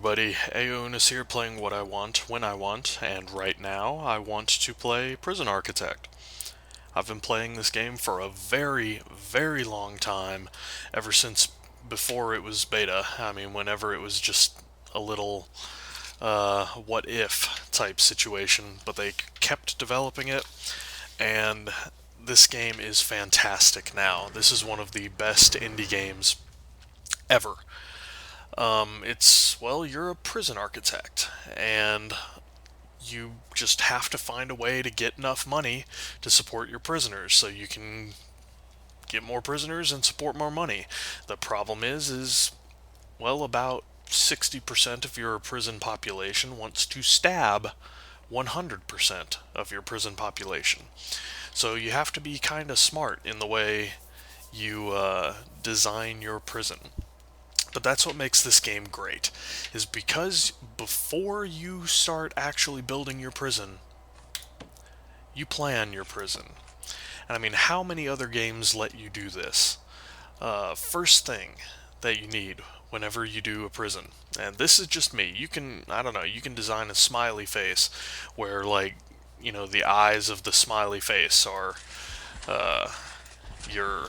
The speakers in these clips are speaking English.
everybody, Unus here playing what I want, when I want, and right now I want to play Prison Architect. I've been playing this game for a very, very long time, ever since before it was beta. I mean, whenever it was just a little what if type situation, but they kept developing it, and this game is fantastic now. This is one of the best indie games ever. Well, you're a prison architect, and you just have to find a way to get enough money to support your prisoners so you can get more prisoners and support more money. The problem is well, about 60% of your prison population wants to stab 100% of your prison population. So you have to be kind of smart in the way you design your prison. But that's what makes this game great, is because before you start actually building your prison, you plan your prison. And I mean, how many other games let you do this? First thing that you need whenever you do a prison, and this is just me, you can, I don't know, you can design a smiley face where, like, the eyes of the smiley face are your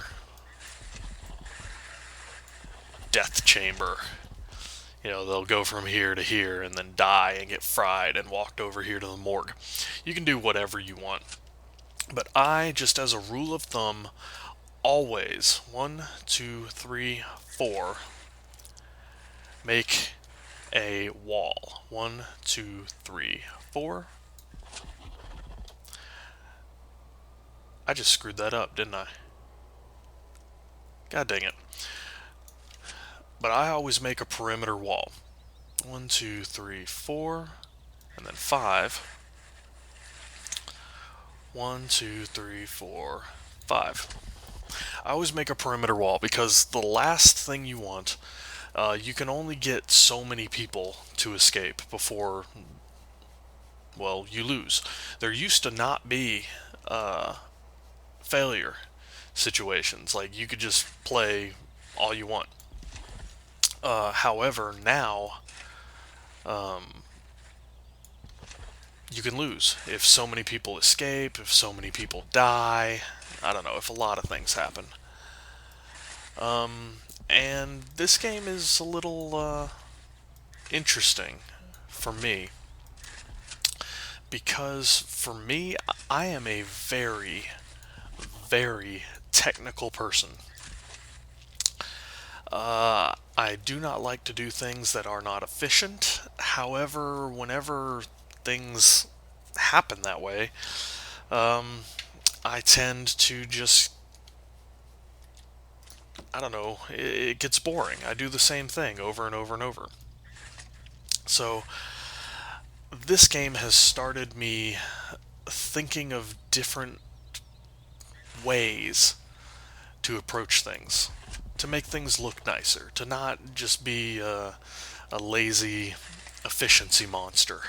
death chamber. They'll go from here to here and then die and get fried and walked over here to the morgue. You can do whatever you want. But I, just as a rule of thumb, always, 1, 2, 3, 4, make a wall. 1, 2, 3, 4. I just screwed that up, didn't I? God dang it. But I always make a perimeter wall. 1, 2, 3, 4, and then 5. 1, 2, 3, 4, 5. I always make a perimeter wall because the last thing you want, you can only get so many people to escape before, well, you lose. There used to not be failure situations. Like, you could just play all you want. However, now, you can lose if so many people escape, if so many people die. I don't know, if a lot of things happen. And this game is a little interesting for me because for me, I am a very, very technical person. I do not like to do things that are not efficient. However, whenever things happen that way, I tend to just, I don't know, it gets boring. I do the same thing over and over and over. So, this game has started me thinking of different ways to approach things, to make things look nicer, to not just be a lazy efficiency monster.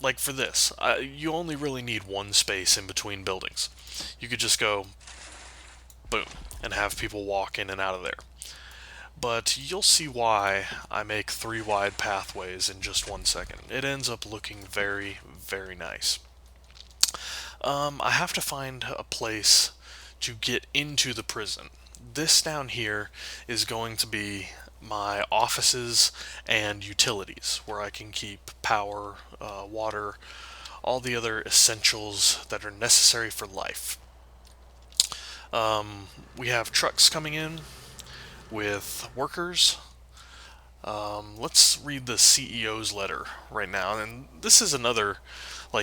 Like for this, you only really need one space in between buildings. You could just go boom and have people walk in and out of there. But you'll see why I make 3 wide pathways in just 1 second. It ends up looking very, very nice. I have to find a place to get into the prison. This down here is going to be my offices and utilities, where I can keep power, water, all the other essentials that are necessary for life. We have trucks coming in with workers. Let's read the CEO's letter right now. And this is another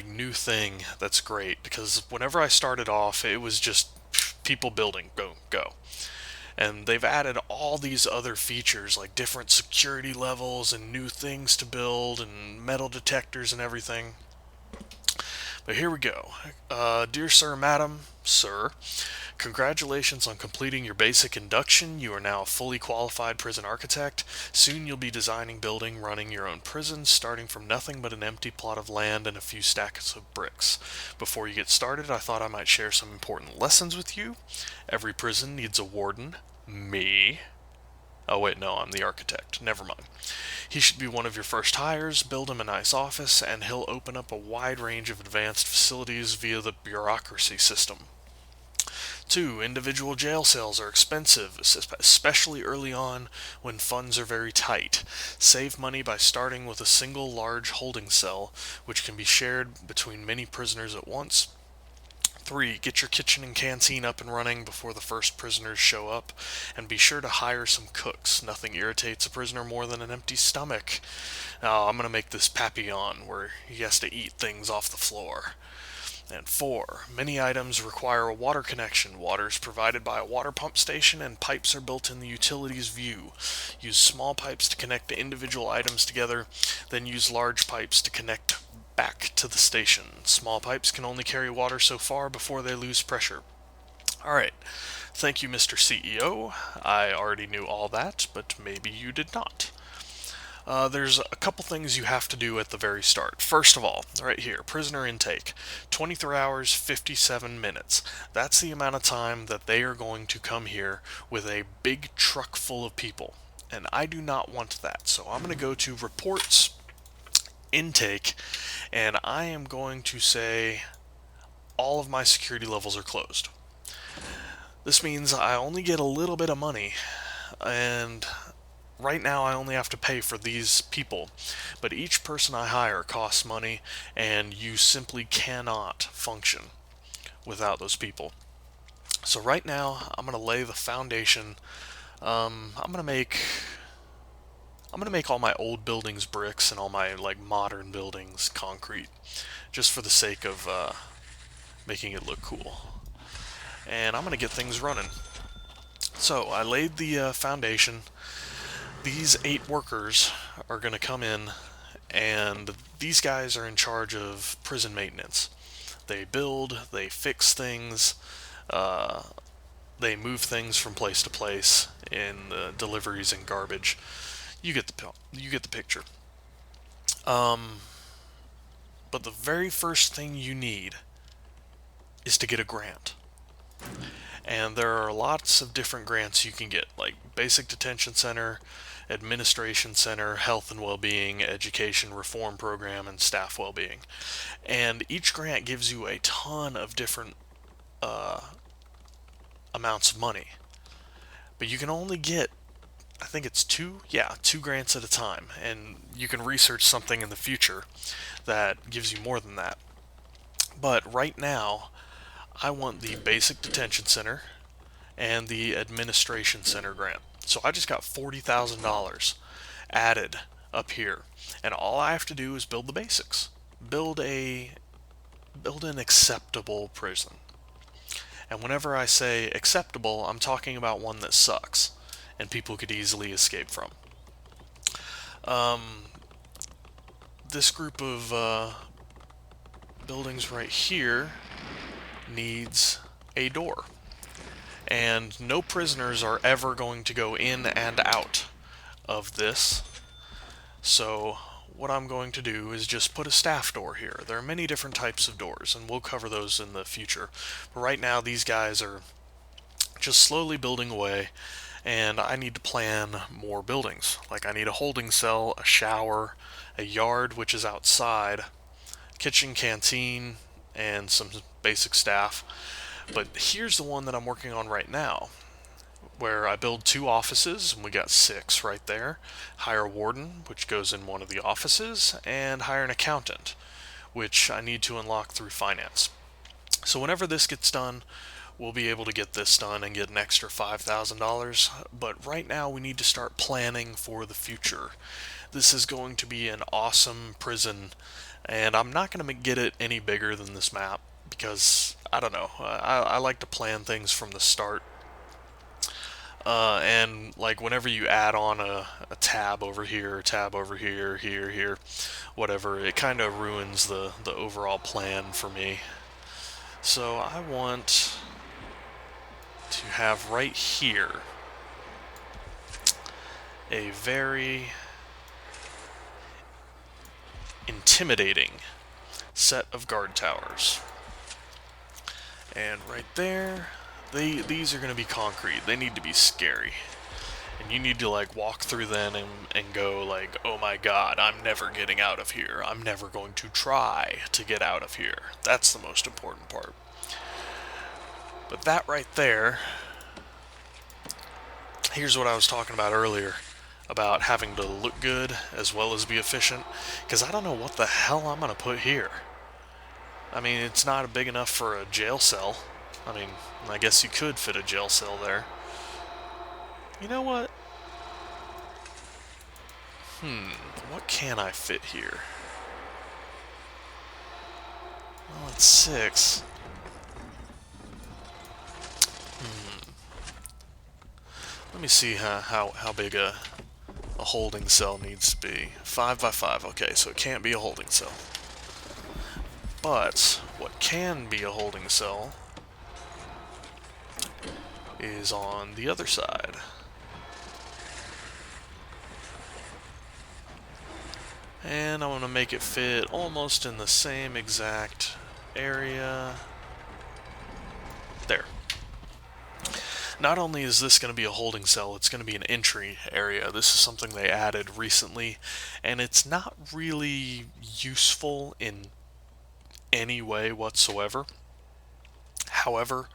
new thing that's great, because whenever I started off, it was just people building, go, go. And they've added all these other features, like different security levels and new things to build and metal detectors and everything. But here we go. Dear Sir, Madam, Sir, congratulations on completing your basic induction. You are now a fully qualified prison architect. Soon you'll be designing, building, running your own prison, starting from nothing but an empty plot of land and a few stacks of bricks. Before you get started, I thought I might share some important lessons with you. Every prison needs a warden, me. Oh wait, no, I'm the architect. Never mind. He should be one of your first hires, build him a nice office, and he'll open up a wide range of advanced facilities via the bureaucracy system. 2. Individual jail cells are expensive, especially early on when funds are very tight. Save money by starting with a single large holding cell, which can be shared between many prisoners at once. 3. Get your kitchen and canteen up and running before the first prisoners show up, and be sure to hire some cooks. Nothing irritates a prisoner more than an empty stomach. Now, I'm going to make this Papillon, where he has to eat things off the floor. And 4. Many items require a water connection. Water is provided by a water pump station, and pipes are built in the utilities view. Use small pipes to connect the individual items together, then use large pipes to connect back to the station. Small pipes can only carry water so far before they lose pressure. Alright, thank you, Mr. CEO. I already knew all that, but maybe you did not. There's a couple things you have to do at the very start. First of all, right here, prisoner intake, 23 hours, 57 minutes. That's the amount of time that they are going to come here with a big truck full of people. And I do not want that. So I'm going to go to reports, intake, and I am going to say all of my security levels are closed. This means I only get a little bit of money, and right now I only have to pay for these people, but each person I hire costs money, and you simply cannot function without those people. So right now I'm going to lay the foundation. I'm going to make all my old buildings bricks and all my modern buildings concrete, just for the sake of making it look cool. And I'm going to get things running. So I laid the foundation. These 8 workers are going to come in, and these guys are in charge of prison maintenance. They build, they fix things, they move things from place to place in the deliveries and garbage. You get the picture. But the very first thing you need is to get a grant. And there are lots of different grants you can get, like Basic Detention Center, Administration Center, Health and Well-Being, Education Reform Program, and Staff Well-Being. And each grant gives you a ton of different amounts of money. But you can only get, I think it's 2 grants at a time. And you can research something in the future that gives you more than that. But right now, I want the Basic Detention Center and the Administration Center grant. So I just got $40,000 added up here, and all I have to do is build the basics. Build an acceptable prison. And whenever I say acceptable, I'm talking about one that sucks and people could easily escape from. This group of buildings right here needs a door. And no prisoners are ever going to go in and out of this. So what I'm going to do is just put a staff door here. There are many different types of doors, and we'll cover those in the future. But right now, these guys are just slowly building away, and I need to plan more buildings. Like, I need a holding cell, a shower, a yard, which is outside, kitchen, canteen, and some basic staff. But here's the one that I'm working on right now, where I build 2 offices, and we got 6 right there. Hire a warden, which goes in one of the offices, and hire an accountant, which I need to unlock through finance. So whenever this gets done, we'll be able to get this done and get an extra $5,000. But right now we need to start planning for the future. This is going to be an awesome prison, and I'm not going to get it any bigger than this map, because I don't know, I like to plan things from the start. And like whenever you add on a tab over here, here, whatever, it kind of ruins the overall plan for me. So I want to have right here a very intimidating set of guard towers. And right there, these are going to be concrete. They need to be scary. And you need to like walk through then and go like, oh my god, I'm never getting out of here. I'm never going to try to get out of here. That's the most important part. But that right there, here's what I was talking about earlier about having to look good as well as be efficient, because I don't know what the hell I'm going to put here. I mean, it's not big enough for a jail cell. I mean, I guess you could fit a jail cell there. You know what? What can I fit here? Well, it's 6. Let me see how big a holding cell needs to be. 5 by 5, okay, so it can't be a holding cell. But what can be a holding cell is on the other side. And I want to make it fit almost in the same exact area. There. Not only is this going to be a holding cell, it's going to be an entry area. This is something they added recently, and it's not really useful in any way whatsoever. However,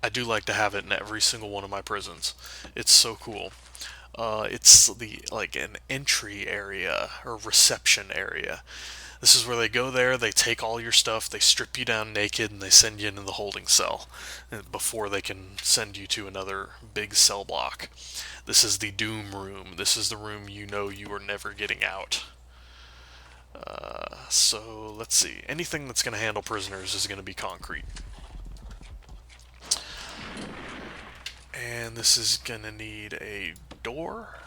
I do like to have it in every single one of my prisons. It's so cool. It's like an entry area or reception area. This is where they go there, they take all your stuff, they strip you down naked, and they send you into the holding cell before they can send you to another big cell block. This is the doom room. This is the room you know you are never getting out. So let's see. Anything that's going to handle prisoners is going to be concrete. And this is going to need a door,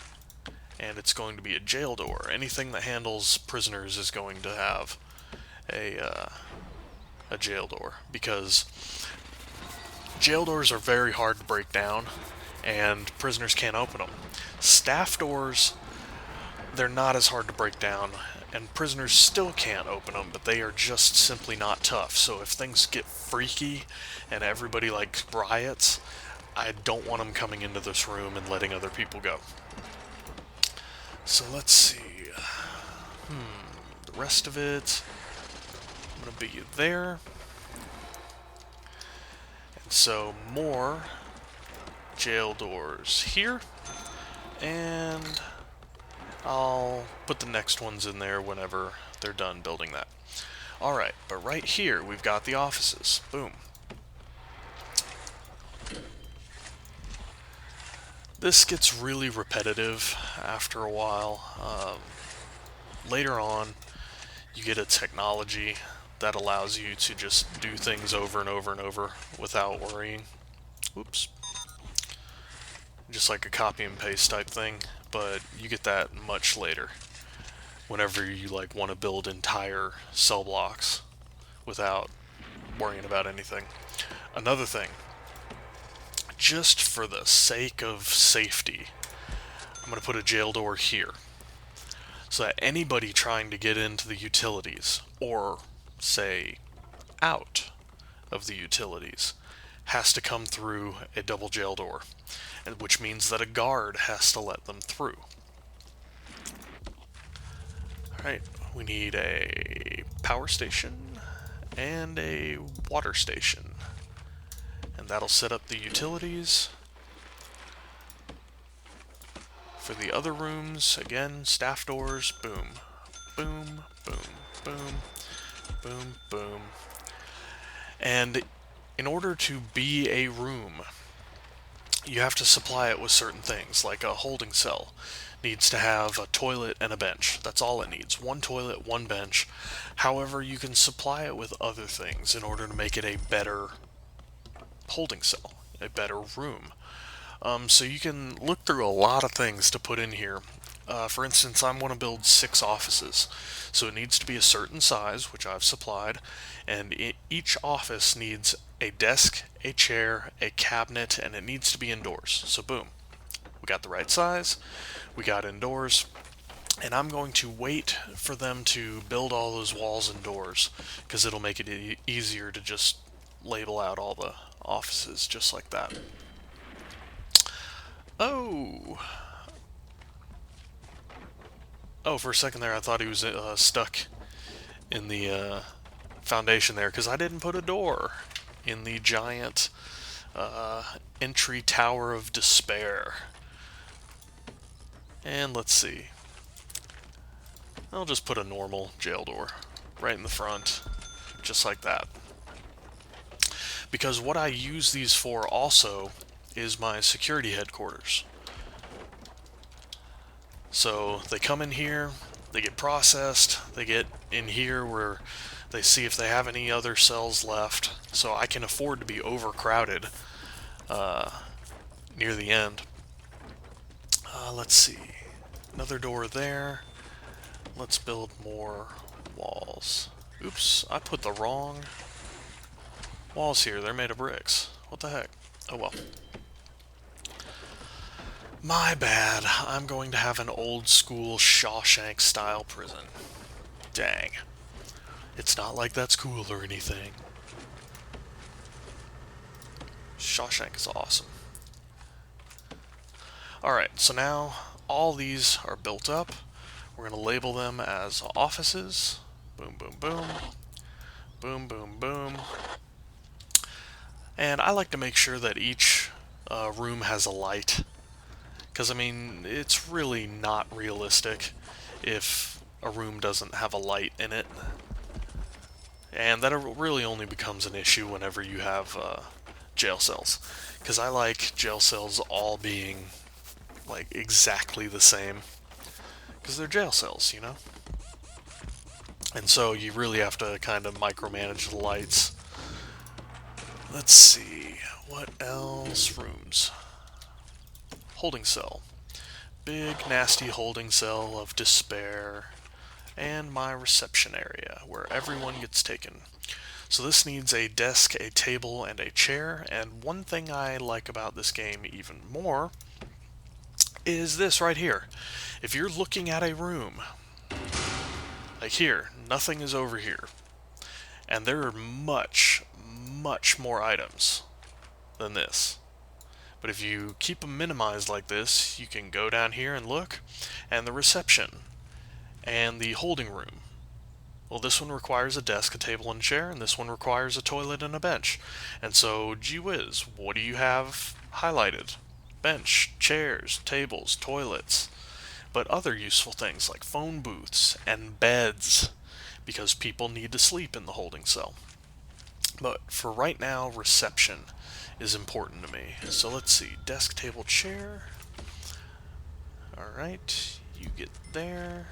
and it's going to be a jail door. Anything that handles prisoners is going to have a jail door, because jail doors are very hard to break down, and prisoners can't open them. Staff doors, they're not as hard to break down, and prisoners still can't open them, but they are just simply not tough. So if things get freaky and everybody like riots, I don't want them coming into this room and letting other people go. So let's see. The rest of it, I'm going to be there. And so more jail doors here. And I'll put the next ones in there whenever they're done building that. Alright, but right here we've got the offices. Boom. This gets really repetitive after a while. Later on, you get a technology that allows you to just do things over and over and over without worrying. Oops. Just like a copy and paste type thing, but you get that much later. Whenever you like want to build entire cell blocks without worrying about anything. Another thing, just for the sake of safety, I'm going to put a jail door here, so that anybody trying to get into the utilities, or, say, out of the utilities, has to come through a double jail door, which means that a guard has to let them through. Alright, we need a power station and a water station. And that'll set up the utilities. For the other rooms, again, staff doors, boom, boom, boom, boom, boom, boom. And in order to be a room, you have to supply it with certain things, like a holding cell needs to have a toilet and a bench. That's all it needs. One toilet, one bench. However, you can supply it with other things in order to make it a better holding cell, a better room. So you can look through a lot of things to put in here. For instance, I want to build 6 offices. So it needs to be a certain size, which I've supplied, and each office needs a desk, a chair, a cabinet, and it needs to be indoors. So boom, we got the right size, we got indoors, and I'm going to wait for them to build all those walls and doors, because it'll make it easier to just label out all the offices just like that. Oh! Oh, for a second there I thought he was stuck in the foundation there, because I didn't put a door in the giant entry tower of despair. And let's see. I'll just put a normal jail door right in the front, just like that. Because what I use these for also is my security headquarters. So they come in here, they get processed, they get in here where they see if they have any other cells left, so I can afford to be overcrowded near the end. Let's see. Another door there. Let's build more walls. Oops, I put the wrong walls here. They're made of bricks. What the heck? Oh well. My bad. I'm going to have an old school Shawshank style prison. Dang. It's not like that's cool or anything. Shawshank is awesome. Alright, so now all these are built up. We're going to label them as offices. Boom, boom, boom. Boom, boom, boom. And I like to make sure that each room has a light. Because, I mean, it's really not realistic if a room doesn't have a light in it. And that really only becomes an issue whenever you have jail cells. Because I like jail cells all being, like, exactly the same. Because they're jail cells, you know? And so you really have to kind of micromanage the lights. Let's see, what else? Rooms. Holding cell. Big, nasty holding cell of despair. And my reception area, where everyone gets taken. So this needs a desk, a table, and a chair. And one thing I like about this game even more is this right here. If you're looking at a room, like here, nothing is over here. And there are much, much more items than this. But if you keep them minimized like this, you can go down here and look, and the reception, and the holding room. Well, this one requires a desk, a table, and a chair, and this one requires a toilet and a bench. And so, gee whiz, what do you have highlighted? Bench, chairs, tables, toilets. But other useful things like phone booths and beds, because people need to sleep in the holding cell. But for right now, reception is important to me. So let's see, desk, table, chair. Alright, you get there.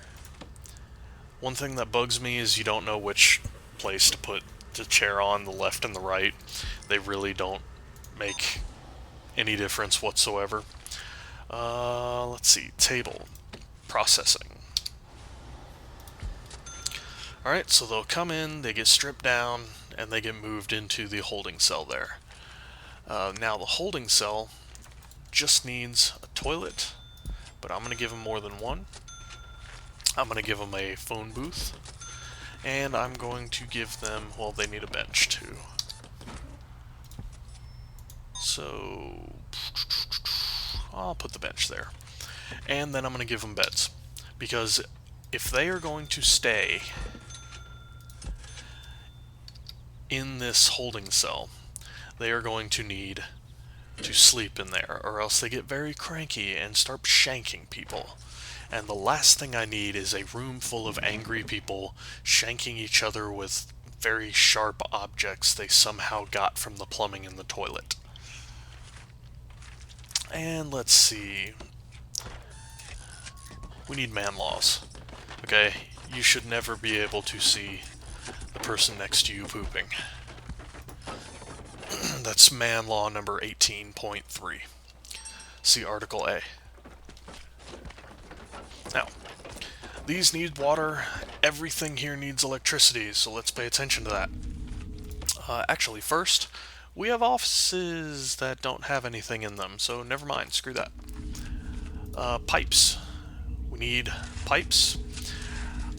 One thing that bugs me is you don't know which place to put the chair on, the left and the right. They really don't make any difference whatsoever. Let's see, table, processing. Alright, so they'll come in, they get stripped down, and they get moved into the holding cell there. Now the holding cell just needs a toilet, but I'm going to give them more than one. I'm going to give them a phone booth, and I'm going to give them, well, they need a bench too. So, I'll put the bench there. And then I'm going to give them beds, because if they are going to stay in this holding cell, they are going to need to sleep in there, or else they get very cranky and start shanking people. And the last thing I need is a room full of angry people shanking each other with very sharp objects they somehow got from the plumbing in the toilet. And let's see. We need man laws. Okay, you should never be able to see the person next to you pooping. That's man law number 18.3. See Article A. Now, these need water. Everything here needs electricity, so let's pay attention to that. Actually, first, we have offices that don't have anything in them, so never mind, screw that. Pipes. We need pipes.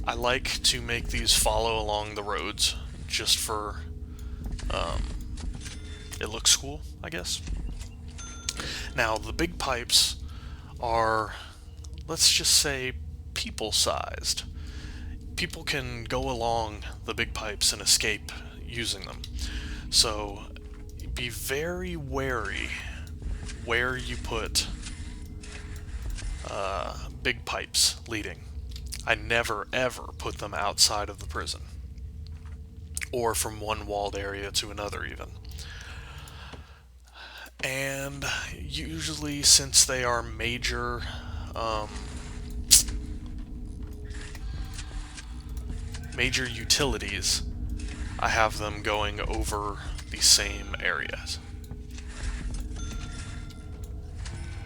I like to make these follow along the roads, just for, it looks cool, I guess. Now, the big pipes are, let's just say, people-sized. People can go along the big pipes and escape using them. So be very wary where you put big pipes leading. I never ever put them outside of the prison, or from one walled area to another even. And usually, since they are major utilities, I have them going over the same areas.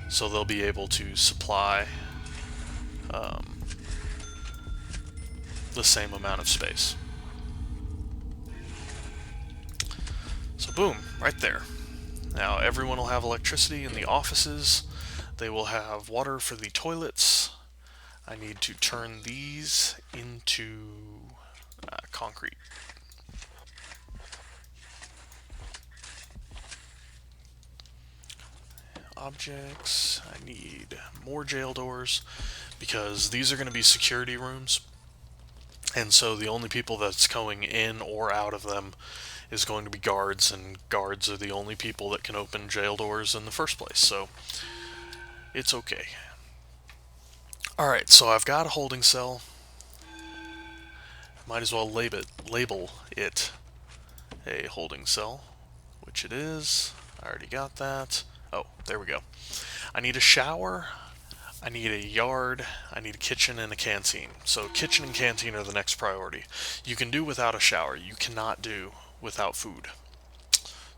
So they'll be able to supply the same amount of space. So boom, right there. Now everyone will have electricity in the offices. They will have water for the toilets. I need to turn these into concrete. Objects. I need more jail doors because these are going to be security rooms. And so the only people that's going in or out of them is going to be guards, and guards are the only people that can open jail doors in the first place. So it's okay. Alright, so I've got a holding cell. Might as well label it a holding cell, which it is. I already got that. Oh, there we go. I need a shower, I need a yard, I need a kitchen, and a canteen. So kitchen and canteen are the next priority. You can do without a shower. You cannot do without food.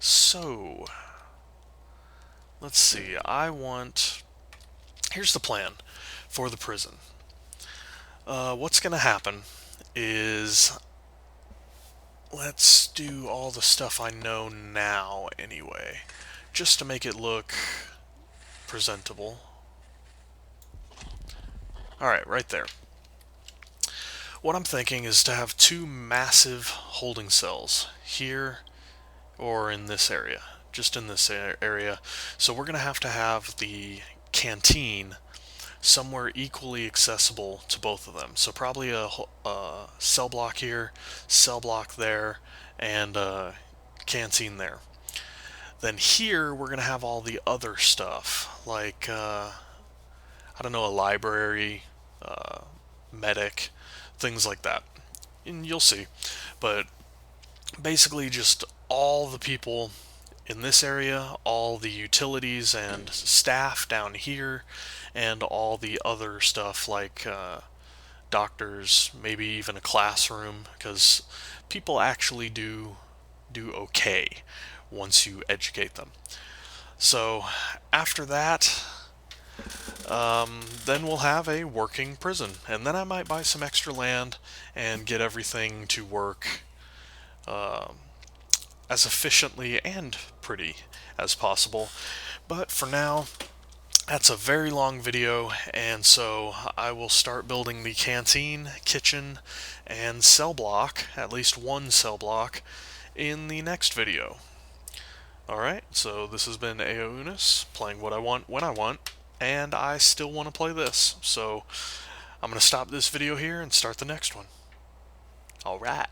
So, let's see. Here's the plan for the prison. What's going to happen is, let's do all the stuff I know now anyway, just to make it look presentable. Alright, right there. What I'm thinking is to have two massive holding cells here or in this area, just in this area. So we're going to have the canteen somewhere equally accessible to both of them. So probably a cell block here, cell block there, and a canteen there. Then here we're going to have all the other stuff, like, I don't know, a library, medic, things like that. And you'll see. But basically just all the people in this area, all the utilities and staff down here, and all the other stuff like doctors, maybe even a classroom, because people actually do okay once you educate them. So after that, then we'll have a working prison, and then I might buy some extra land and get everything to work as efficiently and pretty as possible. But for now, that's a very long video, and so I will start building the canteen, kitchen, and cell block, at least one cell block, in the next video. Alright, so this has been Unus, playing what I want when I want, and I still want to play this, so I'm going to stop this video here and start the next one. Alright.